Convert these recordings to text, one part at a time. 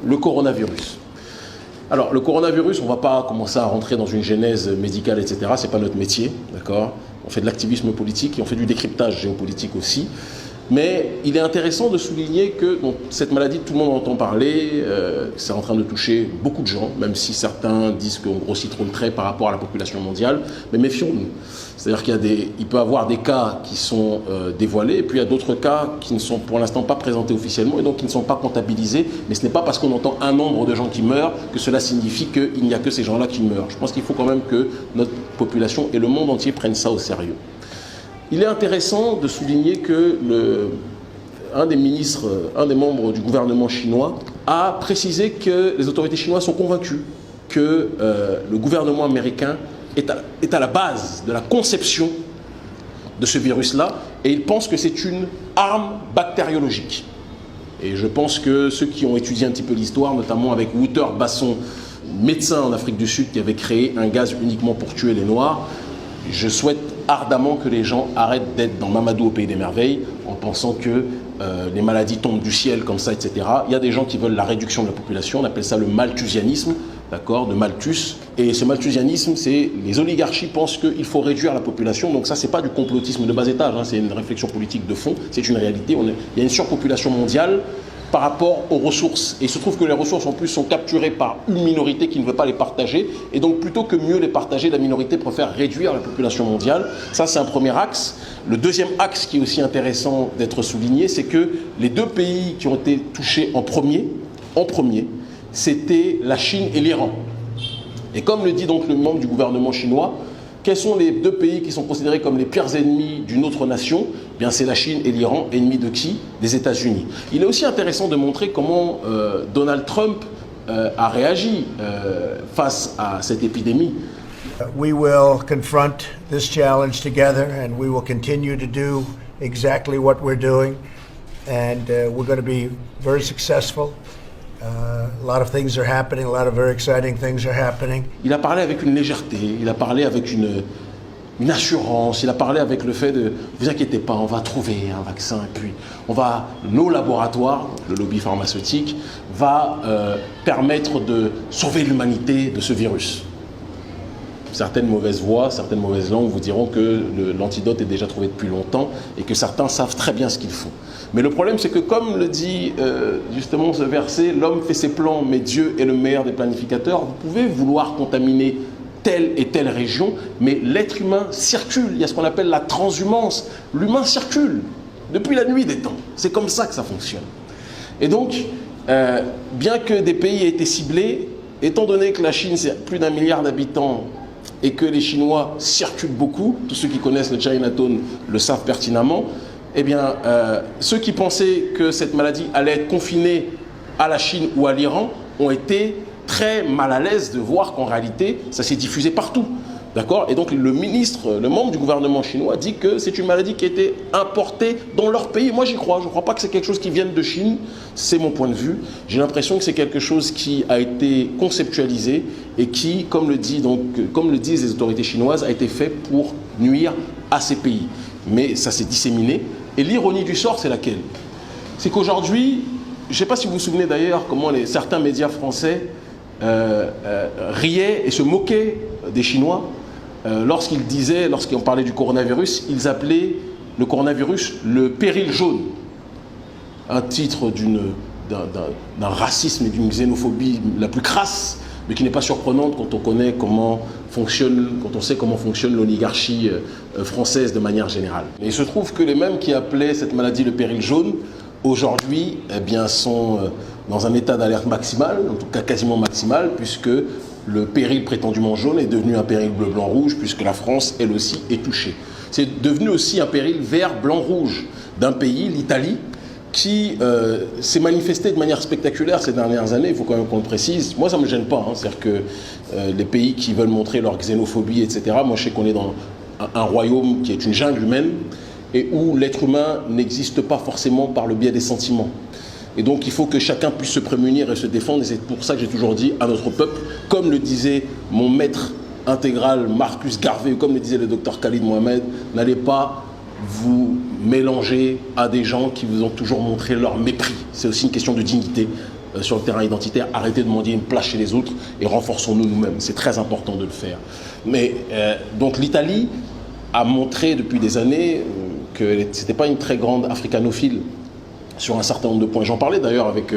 le coronavirus. Alors, le coronavirus, on ne va pas commencer à rentrer dans une genèse médicale, etc. Ce n'est pas notre métier, d'accord? On fait de l'activisme politique et on fait du décryptage géopolitique aussi. Mais il est intéressant de souligner que cette maladie, tout le monde entend parler, c'est en train de toucher beaucoup de gens, même si certains disent qu'on grossit trop le trait par rapport à la population mondiale. Mais méfions-nous. C'est-à-dire qu'il peut y avoir des cas qui sont dévoilés, et puis il y a d'autres cas qui ne sont pour l'instant pas présentés officiellement, et donc qui ne sont pas comptabilisés. Mais ce n'est pas parce qu'on entend un nombre de gens qui meurent que cela signifie qu'il n'y a que ces gens-là qui meurent. Je pense qu'il faut quand même que notre population et le monde entier prennent ça au sérieux. Il est intéressant de souligner que un des membres du gouvernement chinois a précisé que les autorités chinoises sont convaincues que le gouvernement américain est à la base de la conception de ce virus-là, et il pense que c'est une arme bactériologique. Et je pense que ceux qui ont étudié un petit peu l'histoire, notamment avec Wouter Basson, médecin en Afrique du Sud qui avait créé un gaz uniquement pour tuer les Noirs, je souhaite ardemment que les gens arrêtent d'être dans Mamadou au pays des merveilles en pensant que les maladies tombent du ciel comme ça, etc. Il y a des gens qui veulent la réduction de la population, on appelle ça le malthusianisme, d'accord, de Malthus. Et ce malthusianisme, c'est les oligarchies pensent qu'il faut réduire la population. Donc ça, c'est pas du complotisme de bas étage, hein, c'est une réflexion politique de fond, c'est une réalité. Il y a une surpopulation mondiale par rapport aux ressources. Et il se trouve que les ressources en plus sont capturées par une minorité qui ne veut pas les partager. Et donc plutôt que mieux les partager, la minorité préfère réduire la population mondiale. Ça, c'est un premier axe. Le deuxième axe qui est aussi intéressant d'être souligné, c'est que les deux pays qui ont été touchés en premier, c'était la Chine et l'Iran. Et comme le dit donc le membre du gouvernement chinois, quels sont les deux pays qui sont considérés comme les pires ennemis d'une autre nation? Eh bien, c'est la Chine et l'Iran, ennemis de qui? Des États-Unis. Il est aussi intéressant de montrer comment Donald Trump a réagi face à cette épidémie. We will confront this challenge together, and we will continue to do exactly what we're doing, and we're going to be very successful. A lot of things are happening, a lot of very exciting things are happening. Il a parlé avec une légèreté, il a parlé avec une assurance, il a parlé avec le fait de « vous inquiétez pas, on va trouver un vaccin et puis nos laboratoires, le lobby pharmaceutique, va permettre de sauver l'humanité de ce virus ». Certaines mauvaises voix, certaines mauvaises langues vous diront que l'antidote est déjà trouvé depuis longtemps et que certains savent très bien ce qu'ils font. Mais le problème, c'est que comme le dit justement ce verset, l'homme fait ses plans, mais Dieu est le meilleur des planificateurs. Vous pouvez vouloir contaminer telle et telle région, mais l'être humain circule. Il y a ce qu'on appelle la transhumance. L'humain circule depuis la nuit des temps. C'est comme ça que ça fonctionne. Et donc, bien que des pays aient été ciblés, étant donné que la Chine, c'est plus d'1 milliard d'habitants, et que les Chinois circulent beaucoup, tous ceux qui connaissent le Chinatown le savent pertinemment, eh bien, ceux qui pensaient que cette maladie allait être confinée à la Chine ou à l'Iran ont été très mal à l'aise de voir qu'en réalité, ça s'est diffusé partout. D'accord? Et donc le membre du gouvernement chinois dit que c'est une maladie qui a été importée dans leur pays. Moi j'y crois, je ne crois pas que c'est quelque chose qui vienne de Chine, c'est mon point de vue. J'ai l'impression que c'est quelque chose qui a été conceptualisé et qui, comme le disent les autorités chinoises, a été fait pour nuire à ces pays. Mais ça s'est disséminé. Et l'ironie du sort, c'est laquelle? C'est qu'aujourd'hui, je ne sais pas si vous vous souvenez d'ailleurs comment certains médias français riaient et se moquaient des Chinois. Lorsqu'on parlait du coronavirus, ils appelaient le coronavirus le péril jaune. Un titre d'un racisme et d'une xénophobie la plus crasse, mais qui n'est pas surprenante quand on sait comment fonctionne l'oligarchie française de manière générale. Et il se trouve que les mêmes qui appelaient cette maladie le péril jaune, aujourd'hui, eh bien, sont dans un état d'alerte maximale, en tout cas quasiment maximale, puisque le péril prétendument jaune est devenu un péril bleu-blanc-rouge, puisque la France, elle aussi, est touchée. C'est devenu aussi un péril vert-blanc-rouge d'un pays, l'Italie, qui s'est manifesté de manière spectaculaire ces dernières années, il faut quand même qu'on le précise. Moi, ça ne me gêne pas, hein. C'est-à-dire que les pays qui veulent montrer leur xénophobie, etc., moi, je sais qu'on est dans un royaume qui est une jungle humaine, et où l'être humain n'existe pas forcément par le biais des sentiments. Et donc il faut que chacun puisse se prémunir et se défendre, et c'est pour ça que j'ai toujours dit à notre peuple, comme le disait mon maître intégral Marcus Garvey, ou comme le disait le docteur Khalid Mohamed, n'allez pas vous mélanger à des gens qui vous ont toujours montré leur mépris. C'est aussi une question de dignité. sur le terrain identitaire, arrêtez de demander une place chez les autres et renforçons-nous nous-mêmes. C'est très important de le faire. Mais donc l'Italie a montré depuis des années que ce n'était pas une très grande africanophile sur un certain nombre de points. J'en parlais d'ailleurs avec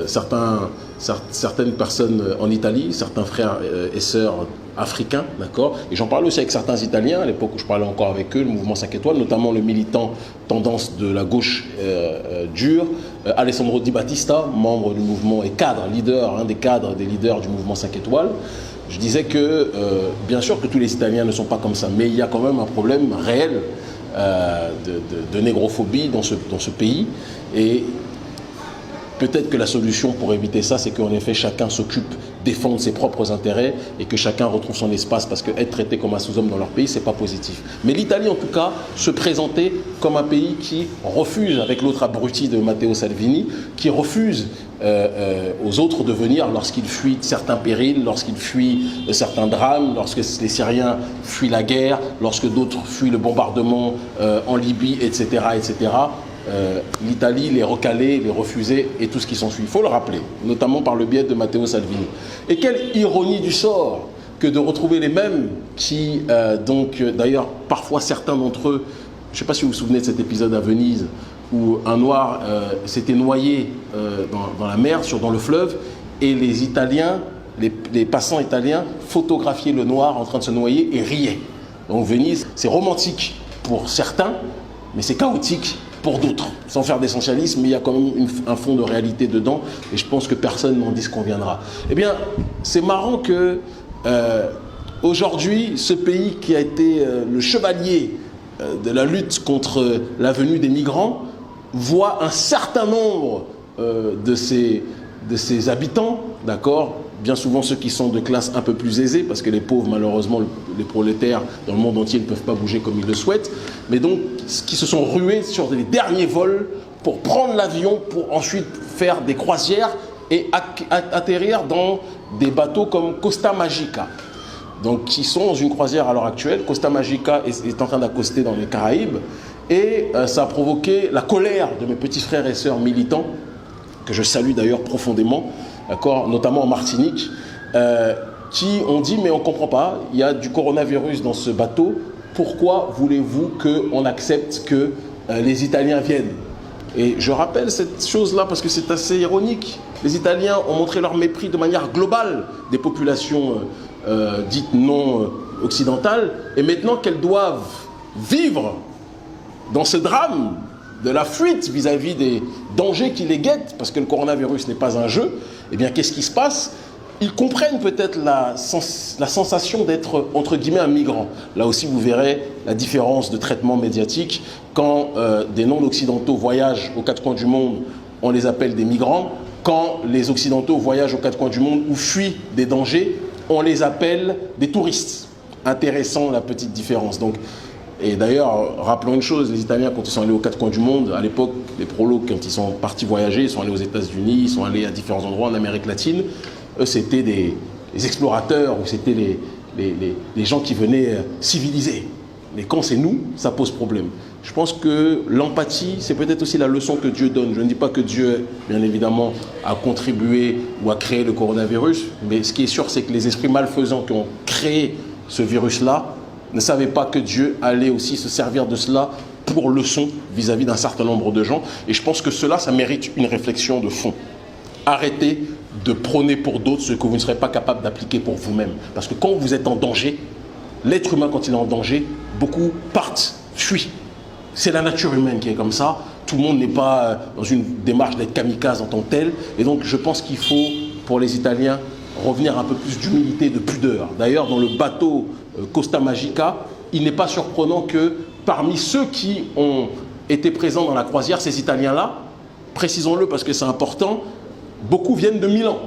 certaines personnes en Italie, certains frères et sœurs africains, d'accord. Et j'en parlais aussi avec certains Italiens, à l'époque où je parlais encore avec eux, le mouvement 5 étoiles, notamment le militant tendance de la gauche dure, Alessandro Di Battista, membre du mouvement et cadre, leader, un des cadres, des leaders du mouvement 5 étoiles. Je disais que, bien sûr que tous les Italiens ne sont pas comme ça, mais il y a quand même un problème réel de négrophobie dans ce pays. Et peut-être que la solution pour éviter ça, c'est qu'en effet, chacun s'occupe, défendre ses propres intérêts et que chacun retrouve son espace, parce qu'être traité comme un sous-homme dans leur pays, c'est pas positif. Mais l'Italie, en tout cas, se présentait comme un pays qui refuse, avec l'autre abruti de Matteo Salvini, qui refuse aux autres de venir lorsqu'ils fuient certains périls, lorsqu'ils fuient certains drames, lorsque les Syriens fuient la guerre, lorsque d'autres fuient le bombardement en Libye, etc., etc. L'Italie les recalait, les refusait et tout ce qui s'ensuit. Il faut le rappeler, notamment par le biais de Matteo Salvini. Et quelle ironie du sort que de retrouver les mêmes qui, d'ailleurs, parfois certains d'entre eux, je ne sais pas si vous vous souvenez de cet épisode à Venise, où un noir s'était noyé dans la mer, dans le fleuve, et les Italiens, les passants italiens, photographiaient le noir en train de se noyer et riaient. Donc Venise, c'est romantique pour certains, mais c'est chaotique pour d'autres. Sans faire d'essentialisme, mais il y a quand même un fond de réalité dedans, et je pense que personne n'en disconviendra. Eh bien, c'est marrant que aujourd'hui, ce pays qui a été le chevalier de la lutte contre la venue des migrants voit un certain nombre de ses habitants, d'accord, bien souvent ceux qui sont de classe un peu plus aisée, parce que les pauvres, malheureusement, les prolétaires dans le monde entier ne peuvent pas bouger comme ils le souhaitent, mais donc qui se sont rués sur les derniers vols pour prendre l'avion, pour ensuite faire des croisières et atterrir dans des bateaux comme Costa Magica. Donc qui sont dans une croisière à l'heure actuelle. Costa Magica est en train d'accoster dans les Caraïbes, et ça a provoqué la colère de mes petits frères et sœurs militants, que je salue d'ailleurs profondément, d'accord, notamment en Martinique, qui ont dit mais on ne comprend pas, il y a du coronavirus dans ce bateau, pourquoi voulez-vous qu'on accepte que les Italiens viennent? Et je rappelle cette chose-là parce que c'est assez ironique. Les Italiens ont montré leur mépris de manière globale des populations dites non occidentales, et maintenant qu'elles doivent vivre dans ce drame de la fuite vis-à-vis des dangers qui les guettent, parce que le coronavirus n'est pas un jeu, eh bien qu'est-ce qui se passe? Ils comprennent peut-être la sensation d'être, entre guillemets, un migrant. Là aussi, vous verrez la différence de traitement médiatique. Quand des non-occidentaux voyagent aux quatre coins du monde, on les appelle des migrants. Quand les occidentaux voyagent aux quatre coins du monde ou fuient des dangers, on les appelle des touristes. Intéressant la petite différence. Donc, et d'ailleurs, rappelons une chose, les Italiens, quand ils sont allés aux quatre coins du monde, à l'époque, les prolos, quand ils sont partis voyager, ils sont allés aux États-Unis, ils sont allés à différents endroits en Amérique latine, eux, c'était des explorateurs, ou c'était les gens qui venaient civiliser. Mais quand c'est nous, ça pose problème. Je pense que l'empathie, c'est peut-être aussi la leçon que Dieu donne. Je ne dis pas que Dieu, bien évidemment, a contribué ou a créé le coronavirus, mais ce qui est sûr, c'est que les esprits malfaisants qui ont créé ce virus-là ne savaient pas que Dieu allait aussi se servir de cela pour leçon vis-à-vis d'un certain nombre de gens. Et je pense que cela, ça mérite une réflexion de fond. Arrêtez de prôner pour d'autres ce que vous ne serez pas capable d'appliquer pour vous-même. Parce que quand vous êtes en danger, l'être humain, quand il est en danger, beaucoup partent, fuient. C'est la nature humaine qui est comme ça. Tout le monde n'est pas dans une démarche d'être kamikaze en tant que tel. Et donc, je pense qu'il faut, pour les Italiens, revenir un peu plus d'humilité, de pudeur. D'ailleurs, dans le bateau Costa Magica, il n'est pas surprenant que parmi ceux qui ont été présents dans la croisière, ces Italiens-là, précisons-le parce que c'est important, beaucoup viennent de Milan.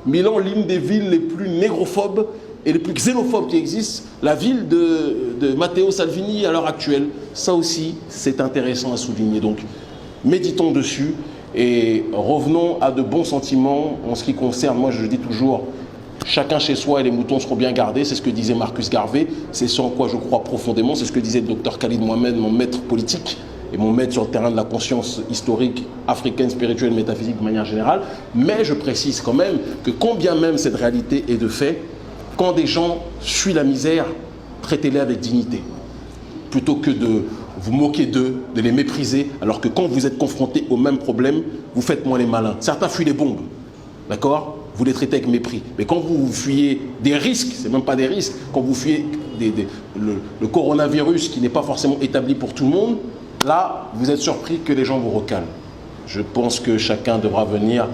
Milan, l'une des villes les plus négrophobes et les plus xénophobes qui existent, la ville de Matteo Salvini à l'heure actuelle. Ça aussi, c'est intéressant à souligner. Donc, méditons dessus et revenons à de bons sentiments en ce qui concerne, moi je dis toujours, chacun chez soi et les moutons seront bien gardés. C'est ce que disait Marcus Garvey, c'est ce en quoi je crois profondément, c'est ce que disait le docteur Khalid Mohamed, mon maître politique. et mon maître sur le terrain de la conscience historique, africaine, spirituelle, métaphysique de manière générale. Mais je précise quand même que combien même cette réalité est de fait, quand des gens fuient la misère, traitez-les avec dignité. Plutôt que de vous moquer d'eux, de les mépriser, alors que quand vous êtes confrontés au même problème, vous faites moins les malins. Certains fuient les bombes, d'accord? Vous les traitez avec mépris. Mais quand vous fuyez des risques, c'est même pas des risques, quand vous fuyez le coronavirus qui n'est pas forcément établi pour tout le monde, là, vous êtes surpris que les gens vous recalent. Je pense que chacun devra revenir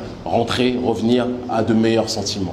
à de meilleurs sentiments.